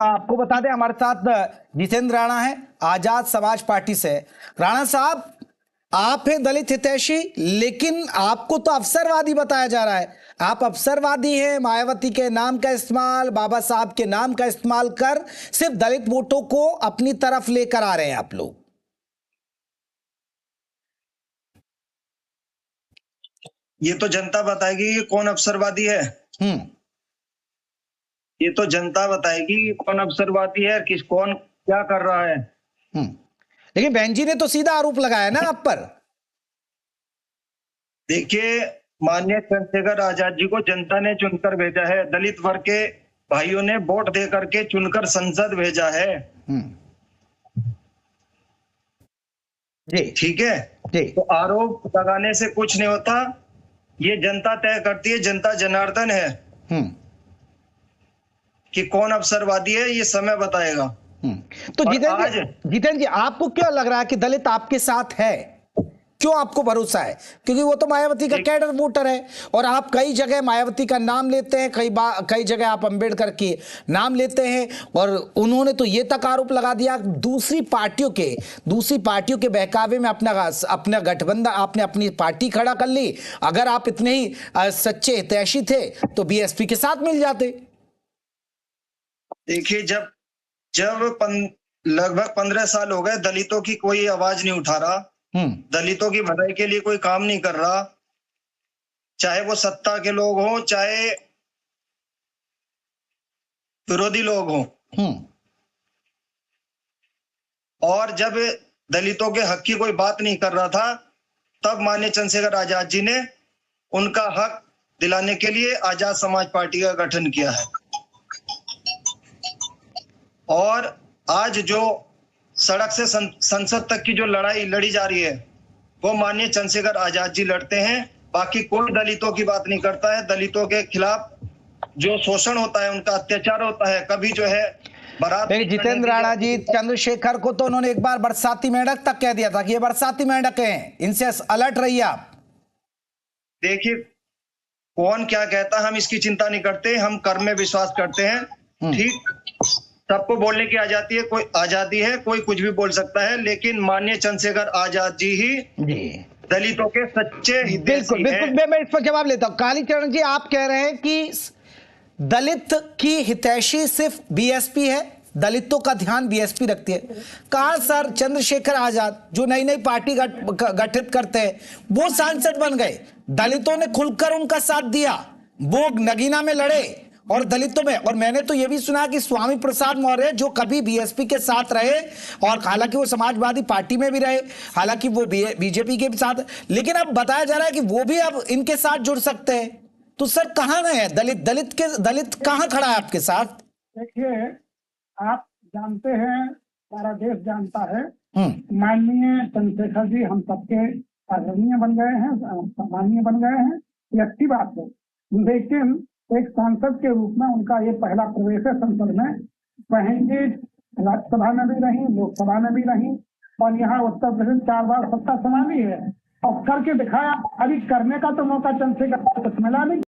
आपको बता दें हमारे साथ जितेंद्र राणा है, आजाद समाज पार्टी से। राणा साहब, आप हैं दलित हितैषी, लेकिन आपको तो अवसरवादी बताया जा रहा है। आप अवसरवादी हैं, मायावती के नाम का इस्तेमाल, बाबा साहब के नाम का इस्तेमाल कर सिर्फ दलित वोटों को अपनी तरफ लेकर आ रहे हैं आप लोग। ये तो जनता बताएगी कि कौन अवसरवादी है। ये तो जनता बताएगी कि कौन अवसरवादी है, किस कौन क्या कर रहा है। लेकिन बहन जी ने तो सीधा आरोप लगाया ना आप पर। देखिए, माननीय चंद्रशेखर आजाद जी को जनता ने चुनकर भेजा है। दलित वर्ग के भाइयों ने वोट दे करके चुनकर संसद भेजा है। जी ठीक है जी। तो आरोप लगाने से कुछ नहीं होता, ये जनता तय करती है। जनता जनार्दन है कि कौन अवसरवादी है, ये समय बताएगा। तो जितेंद्र जी, आपको क्या लग रहा है कि दलित आपके साथ है? क्यों आपको भरोसा है? क्योंकि वो तो मायावती का कैडर वोटर है और आप कई जगह मायावती का नाम लेते हैं, कई जगह आप अंबेडकर के नाम लेते हैं, और उन्होंने तो ये तक आरोप लगा दिया दूसरी पार्टियों के बहकावे में अपना गठबंधन, आपने अपनी पार्टी खड़ा कर ली। अगर आप इतने ही सच्चे हितैषी थे तो बीएसपी के साथ मिल जाते। देखिए, जब लगभग 15 साल हो गए, दलितों की कोई आवाज नहीं उठा रहा, दलितों की भलाई के लिए कोई काम नहीं कर रहा, चाहे वो सत्ता के लोग हों चाहे विरोधी लोग हों। और जब दलितों के हक की कोई बात नहीं कर रहा था, तब माननीय चंद्रशेखर आजाद जी ने उनका हक दिलाने के लिए आजाद समाज पार्टी का गठन किया है। और आज जो सड़क से संसद तक की जो लड़ाई लड़ी जा रही है, वो माननीय चंद्रशेखर आजाद जी लड़ते हैं। बाकी कोई दलितों की बात नहीं करता है। दलितों के खिलाफ जो शोषण होता है, उनका अत्याचार होता है, कभी जो है बारात। जितेंद्र राणा जी, चंद्रशेखर को तो उन्होंने एक बार बरसाती मेंढक तक कह दिया था कि ये बरसाती मेंढक हैं, इनसे अलर्ट रहिए आप। देखिए, कौन क्या कहता है हम इसकी चिंता नहीं करते, हम कर्म में विश्वास करते हैं। ठीक, सबको बोलने की आजादी है, कोई कुछ भी बोल सकता है, लेकिन माननीय चंद्रशेखर आजाद जी ही दलितों के सच्चे हितैषी हैं। बिल्कुल, मैं इस पर जवाब लेता हूं। कालीचरण जी, आप कह रहे हैं कि दलित की हितैषी सिर्फ बीएसपी है, दलितों का ध्यान बीएसपी रखती है। कहा सर, चंद्रशेखर आजाद जो नई नई पार्टी गठित करते हैं, वो सांसद बन गए, दलितों ने खुलकर उनका साथ दिया, वो नगीना में लड़े और दलितों में। और मैंने तो यह भी सुना कि स्वामी प्रसाद मौर्य जो कभी बीएसपी के साथ रहे, और हालांकि वो समाजवादी पार्टी में भी रहे, हालांकि वो बीजेपी के साथ, लेकिन अब बताया जा रहा है कि वो भी अब इनके साथ जुड़ सकते हैं। तो सर, कहां गए दलित कहां खड़ा है आपके साथ? देखिए, आप जानते हैं, सारा देश जानता है, माननीय चंद्रशेखर जी हम सबके आदरणीय बन गए हैं, सम्मानीय बन गए हैं, ये अच्छी बात है। लेकिन एक सांसद के रूप में उनका ये पहला प्रवेश है संसद में। बहन जी राज्यसभा में भी रही, लोकसभा में भी रही, और यहाँ उत्तर प्रदेश 4 बार सत्ता संभाली है और करके दिखाया। अभी करने का तो मौका चंद्रशेखर को मिला नहीं।